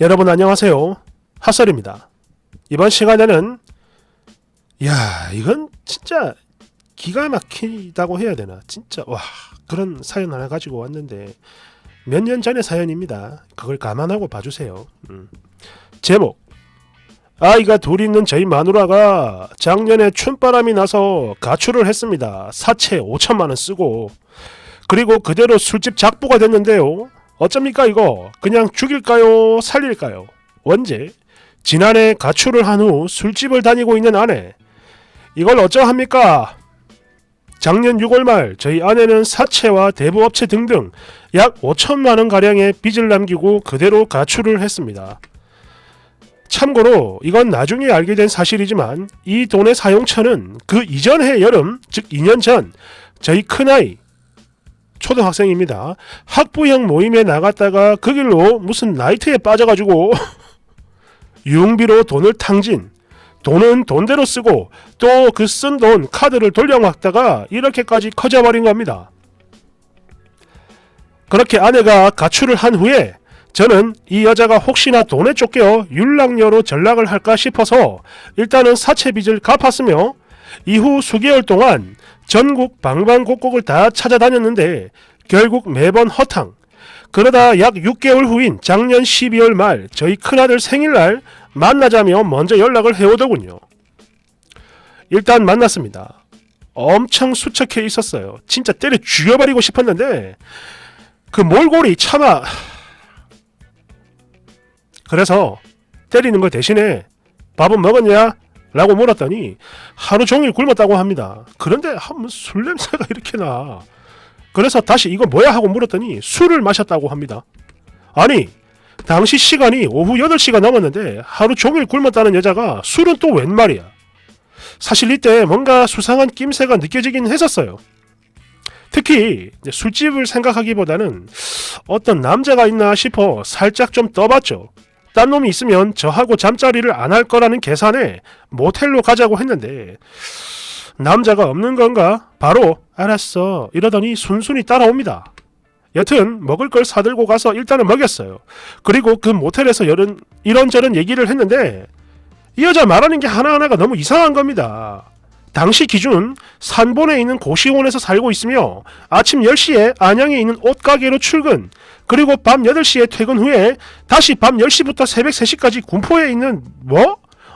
여러분 안녕하세요. 핫설입니다. 이번 시간에는 이건 진짜 기가 막히다고 해야 되나, 진짜 그런 사연 하나 가지고 왔는데 몇 년 전의 사연입니다. 그걸 감안하고 봐주세요. 제목: 아이가 둘 있는 저희 마누라가 작년에 춘바람이 나서 가출을 했습니다. 사채 5천만원 쓰고. 그리고 그대로 술집 작부가 됐는데요. 어쩝니까 이거? 그냥 죽일까요? 살릴까요? 원제: 지난해 가출을 한 후 술집을 다니고 있는 아내. 이걸 어쩌합니까? 작년 6월 말 저희 아내는 사채와 대부업체 등등 약 5천만원가량의 빚을 남기고 그대로 가출을 했습니다. 참고로 이건 나중에 알게 된 사실이지만 이 돈의 사용처는 그 이전해 여름, 즉 2년 전 저희 큰아이 초등학생입니다. 학부형 모임에 나갔다가 그 길로 무슨 나이트에 빠져가지고 유흥비로 돈을 탕진, 돈은 돈대로 쓰고 또 그 쓴 돈 카드를 돌려막다가 이렇게까지 커져버린 겁니다. 그렇게 아내가 가출을 한 후에 저는 이 여자가 혹시나 돈에 쫓겨 윤락녀로 전락을 할까 싶어서 일단은 사채빚을 갚았으며 이후 수개월 동안 전국 방방곡곡을 다 찾아다녔는데 결국 매번 허탕. 그러다 약 6개월 후인 작년 12월 말 저희 큰아들 생일날 만나자며 먼저 연락을 해오더군요. 일단 만났습니다. 엄청 수척해 있었어요. 진짜 때려 죽여버리고 싶었는데 그 몰골이 차마. 그래서 때리는 걸 대신에 밥은 먹었냐? 라고 물었더니 하루 종일 굶었다고 합니다. 그런데 술 냄새가 이렇게 나. 그래서 다시 이거 뭐야 하고 물었더니 술을 마셨다고 합니다. 아니, 당시 시간이 오후 8시가 넘었는데 하루 종일 굶었다는 여자가 술은 또 웬 말이야. 사실 이때 뭔가 수상한 낌새가 느껴지긴 했었어요. 특히 술집을 생각하기보다는 어떤 남자가 있나 싶어 살짝 좀 떠봤죠. 딴 놈이 있으면 저하고 잠자리를 안 할 거라는 계산에 모텔로 가자고 했는데 남자가 없는 건가? 바로 알았어 이러더니 순순히 따라옵니다. 여튼 먹을 걸 사들고 가서 일단은 먹였어요. 그리고 그 모텔에서 이런저런 얘기를 했는데 이 여자 말하는 게 하나하나가 너무 이상한 겁니다. 당시 기준 산본에 있는 고시원에서 살고 있으며 아침 10시에 안양에 있는 옷가게로 출근, 그리고 밤 8시에 퇴근 후에 다시 밤 10시부터 새벽 3시까지 군포에 있는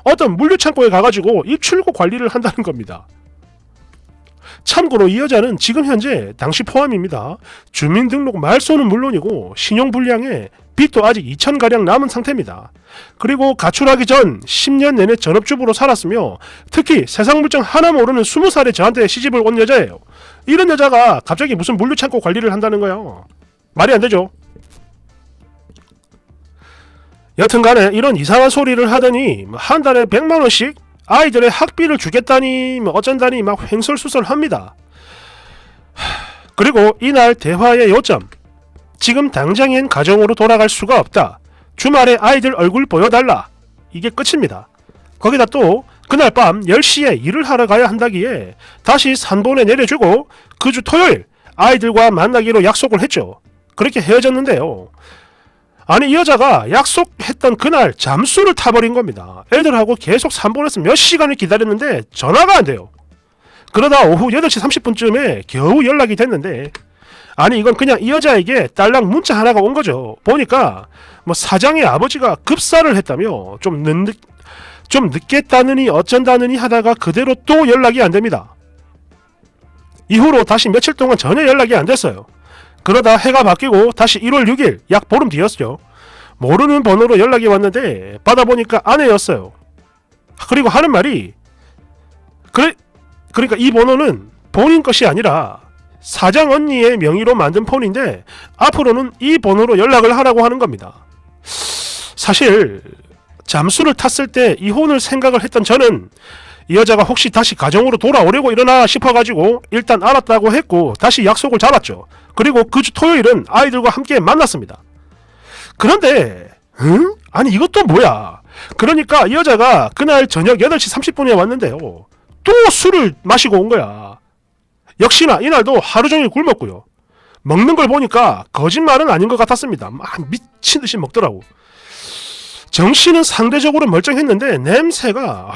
어떤 물류창고에 가가지고 입출고 관리를 한다는 겁니다. 참고로 이 여자는 지금 현재 당시 포함입니다. 주민등록 말소는 물론이고 신용불량에 빚도 아직 2천가량 남은 상태입니다. 그리고 가출하기 전 10년 내내 전업주부로 살았으며 특히 세상 물정 하나 모르는 20살에 저한테 시집을 온 여자예요. 이런 여자가 갑자기 무슨 물류창고 관리를 한다는 거예요. 말이 안 되죠. 여튼간에 이런 이상한 소리를 하더니 한 달에 100만원씩 아이들의 학비를 주겠다니 어쩐다니 막 횡설수설합니다. 그리고 이날 대화의 요점: 지금 당장엔 가정으로 돌아갈 수가 없다. 주말에 아이들 얼굴 보여달라. 이게 끝입니다. 거기다 또 그날 밤 10시에 일을 하러 가야 한다기에 다시 산본에 내려주고 그 주 토요일 아이들과 만나기로 약속을 했죠. 그렇게 헤어졌는데요. 아니, 이 여자가 약속했던 그날 잠수를 타버린 겁니다. 애들하고 계속 산본에서 몇 시간을 기다렸는데 전화가 안 돼요. 그러다 오후 8시 30분쯤에 겨우 연락이 됐는데, 아니 이건 그냥 이 여자에게 딸랑 문자 하나가 온 거죠. 보니까 사장의 아버지가 급사를 했다며 좀 늦겠다느니 어쩐다느니 하다가 그대로 또 연락이 안 됩니다. 이후로 다시 며칠 동안 전혀 연락이 안 됐어요. 그러다 해가 바뀌고 다시 1월 6일 약 보름 뒤였죠. 모르는 번호로 연락이 왔는데 받아보니까 아내였어요. 그리고 하는 말이 그러니까 이 번호는 본인 것이 아니라 사장 언니의 명의로 만든 폰인데 앞으로는 이 번호로 연락을 하라고 하는 겁니다. 사실 잠수를 탔을 때 이혼을 생각을 했던 저는 이 여자가 혹시 다시 가정으로 돌아오려고 이러나 싶어가지고 일단 알았다고 했고 다시 약속을 잡았죠. 그리고 그 주 토요일은 아이들과 함께 만났습니다. 그런데 아니 이것도 뭐야. 그러니까 이 여자가 그날 저녁 8시 30분에 왔는데요. 또 술을 마시고 온 거야. 역시나 이날도 하루 종일 굶었고요. 먹는 걸 보니까 거짓말은 아닌 것 같았습니다. 막 미친듯이 먹더라고. 정신은 상대적으로 멀쩡했는데 냄새가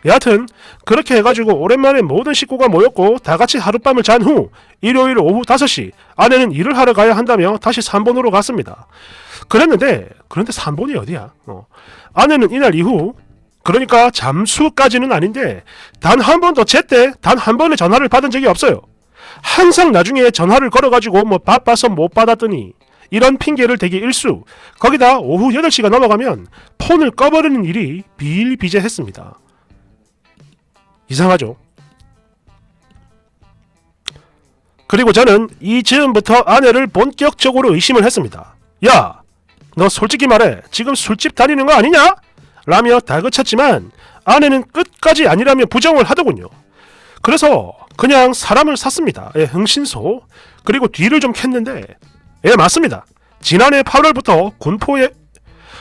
여하튼 그렇게 해가지고 오랜만에 모든 식구가 모였고 다같이 하룻밤을 잔 후 일요일 오후 5시 아내는 일을 하러 가야 한다며 다시 산본으로 갔습니다. 그런데 산본이 어디야? 아내는 이날 이후 그러니까 잠수까지는 아닌데 단 한 번도 제때 단 한 번의 전화를 받은 적이 없어요. 항상 나중에 전화를 걸어가지고 뭐 바빠서 못 받았더니 이런 핑계를 대기 일수. 거기다 오후 8시가 넘어가면 폰을 꺼버리는 일이 비일비재했습니다. 이상하죠? 그리고 저는 이 즈음부터 아내를 본격적으로 의심을 했습니다. 야, 너 솔직히 말해 지금 술집 다니는 거 아니냐? 라며 다그쳤지만 아내는 끝까지 아니라며 부정을 하더군요. 그래서 그냥 사람을 샀습니다. 예, 흥신소. 그리고 뒤를 좀 캤는데 예, 맞습니다. 지난해 8월부터 군포의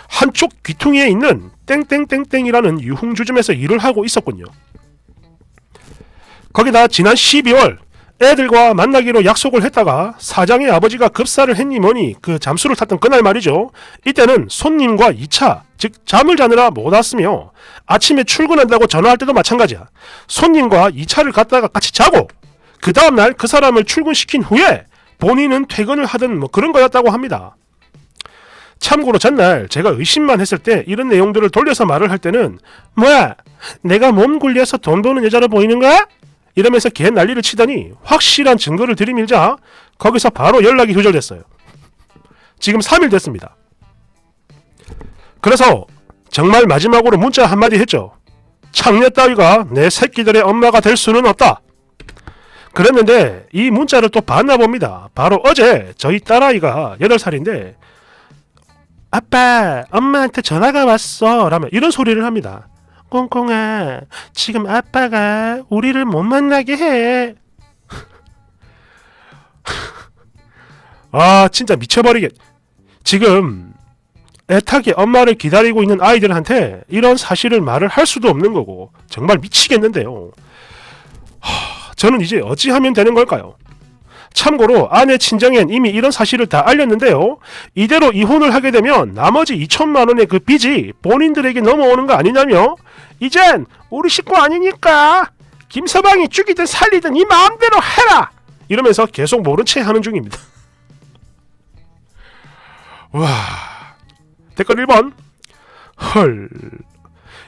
한쪽 귀퉁이에 있는 땡땡땡땡이라는 유흥주점에서 일을 하고 있었군요. 거기다 지난 12월 애들과 만나기로 약속을 했다가 사장의 아버지가 급사를 했니 뭐니 그 잠수를 탔던 그날 말이죠. 이때는 손님과 2차 즉 잠을 자느라 못 왔으며 아침에 출근한다고 전화할 때도 마찬가지야. 손님과 2차를 갔다가 같이 자고 그 다음날 그 사람을 출근시킨 후에 본인은 퇴근을 하든 뭐 그런 거였다고 합니다. 참고로 전날 제가 의심만 했을 때 이런 내용들을 돌려서 말을 할 때는 뭐야 내가 몸 굴려서 돈 버는 여자로 보이는 거야? 이러면서 개 난리를 치더니 확실한 증거를 들이밀자 거기서 바로 연락이 두절됐어요. 지금 3일 됐습니다. 그래서 정말 마지막으로 문자 한마디 했죠. 창녀 따위가 내 새끼들의 엄마가 될 수는 없다. 그랬는데 이 문자를 또 봤나 봅니다. 바로 어제 저희 딸아이가 8살인데 아빠 엄마한테 전화가 왔어 라며 이런 소리를 합니다. 꽁꽁아 지금 아빠가 우리를 못 만나게 해. 아 진짜 미쳐버리겠. 지금 애타게 엄마를 기다리고 있는 아이들한테 이런 사실을 말을 할 수도 없는 거고 정말 미치겠는데요. 저는 이제 어찌하면 되는 걸까요? 참고로 아내 친정엔 이미 이런 사실을 다 알렸는데요. 이대로 이혼을 하게 되면 나머지 2천만 원의 그 빚이 본인들에게 넘어오는 거 아니냐며 이젠 우리 식구 아니니까 김서방이 죽이든 살리든 이 마음대로 해라 이러면서 계속 모른 채 하는 중입니다. 와 댓글 1번 헐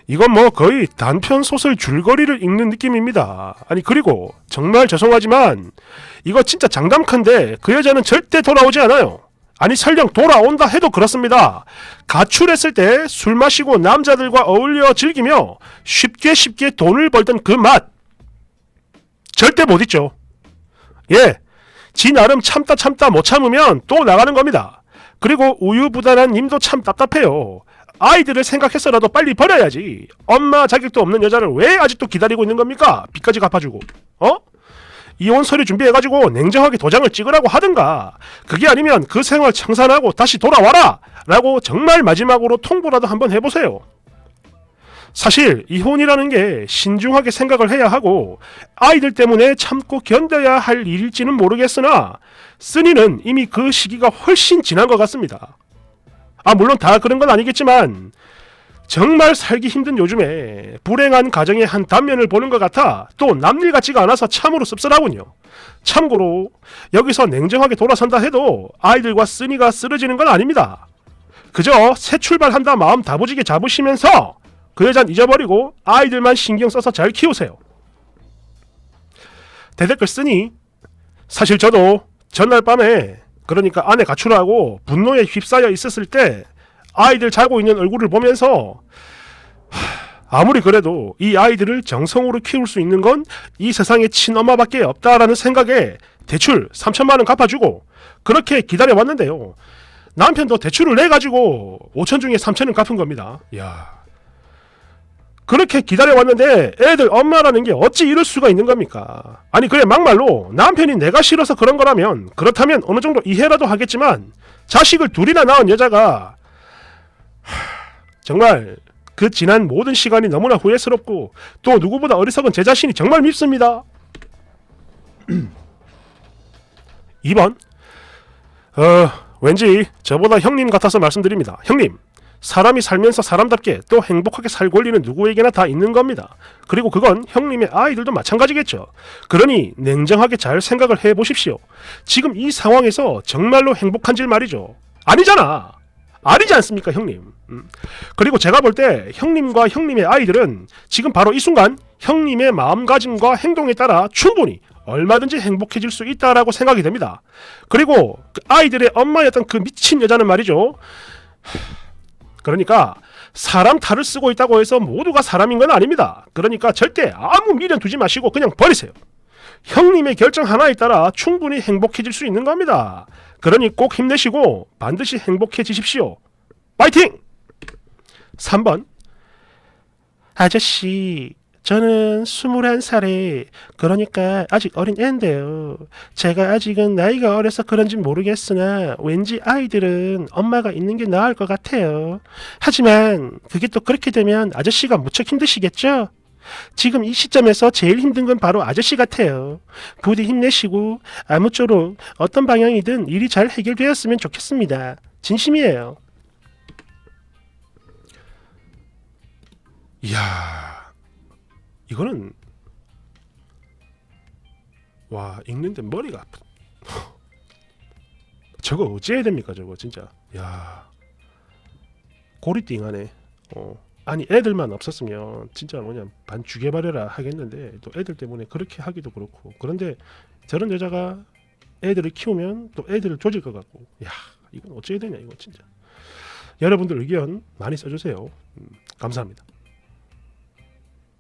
이건 뭐 거의 단편 소설 줄거리를 읽는 느낌입니다. 아니 그리고 정말 죄송하지만 이거 진짜 장담컨대 그 여자는 절대 돌아오지 않아요. 아니 설령 돌아온다 해도 그렇습니다. 가출했을 때 술 마시고 남자들과 어울려 즐기며 쉽게 돈을 벌던 그 맛 절대 못 잊죠. 예, 지 나름 참다 못 참으면 또 나가는 겁니다. 그리고 우유부단한 님도 참 답답해요. 아이들을 생각해서라도 빨리 버려야지. 엄마 자격도 없는 여자를 왜 아직도 기다리고 있는 겁니까? 빚까지 갚아주고 이혼 서류 준비해가지고 냉정하게 도장을 찍으라고 하든가 그게 아니면 그 생활 청산하고 다시 돌아와라 라고 정말 마지막으로 통보라도 한번 해보세요. 사실 이혼이라는 게 신중하게 생각을 해야 하고 아이들 때문에 참고 견뎌야 할 일일지는 모르겠으나 쓰니는 이미 그 시기가 훨씬 지난 것 같습니다. 물론 다 그런 건 아니겠지만 정말 살기 힘든 요즘에 불행한 가정의 한 단면을 보는 것 같아 또 남일 같지가 않아서 참으로 씁쓸하군요. 참고로 여기서 냉정하게 돌아선다 해도 아이들과 쓰니가 쓰러지는 건 아닙니다. 그저 새 출발한다 마음 다부지게 잡으시면서 그 여잔 잊어버리고 아이들만 신경 써서 잘 키우세요. 대댓글 쓰니 사실 저도 전날 밤에 그러니까 아내 가출하고 분노에 휩싸여 있었을 때 아이들 자고 있는 얼굴을 보면서 아무리 그래도 이 아이들을 정성으로 키울 수 있는 건 이 세상에 친엄마밖에 없다라는 생각에 대출 3천만 원 갚아주고 그렇게 기다려왔는데요. 남편도 대출을 내가지고 5천 중에 3천은 갚은 겁니다. 이야. 그렇게 기다려왔는데 애들 엄마라는 게 어찌 이럴 수가 있는 겁니까? 아니 그래 막말로 남편이 내가 싫어서 그런 거라면 그렇다면 어느 정도 이해라도 하겠지만 자식을 둘이나 낳은 여자가 정말 그 지난 모든 시간이 너무나 후회스럽고 또 누구보다 어리석은 제 자신이 정말 밉습니다. 2번 왠지 저보다 형님 같아서 말씀드립니다. 형님 사람이 살면서 사람답게 또 행복하게 살 권리는 누구에게나 다 있는 겁니다. 그리고 그건 형님의 아이들도 마찬가지겠죠. 그러니 냉정하게 잘 생각을 해보십시오. 지금 이 상황에서 정말로 행복한지 말이죠. 아니잖아. 아니지 않습니까, 형님? 그리고 제가 볼 때 형님과 형님의 아이들은 지금 바로 이 순간 형님의 마음가짐과 행동에 따라 충분히 얼마든지 행복해질 수 있다라고 생각이 됩니다. 그리고 그 아이들의 엄마였던 그 미친 여자는 말이죠. 그러니까 사람 탈을 쓰고 있다고 해서 모두가 사람인 건 아닙니다. 그러니까 절대 아무 미련 두지 마시고 그냥 버리세요. 형님의 결정 하나에 따라 충분히 행복해질 수 있는 겁니다. 그러니 꼭 힘내시고 반드시 행복해지십시오. 파이팅! 3번. 아저씨, 저는 21살에 그러니까 아직 어린 애인데요. 제가 아직은 나이가 어려서 그런지 모르겠으나 왠지 아이들은 엄마가 있는 게 나을 것 같아요. 하지만 그게 또 그렇게 되면 아저씨가 무척 힘드시겠죠? 지금 이 시점에서 제일 힘든 건 바로 아저씨 같아요. 부디 힘내시고 아무쪼록 어떤 방향이든 일이 잘 해결되었으면 좋겠습니다. 진심이에요. 이야, 이거는 와, 읽는데 머리가 아프. 저거 어찌해야 됩니까, 저거 진짜. 야, 고리띵하네. 아니 애들만 없었으면 진짜 뭐냐 반 죽여버려라 하겠는데 또 애들 때문에 그렇게 하기도 그렇고. 그런데 저런 여자가 애들을 키우면 또 애들을 조질 것 같고. 야, 이건 어찌해야 되냐 이거 진짜. 여러분들 의견 많이 써주세요. 감사합니다.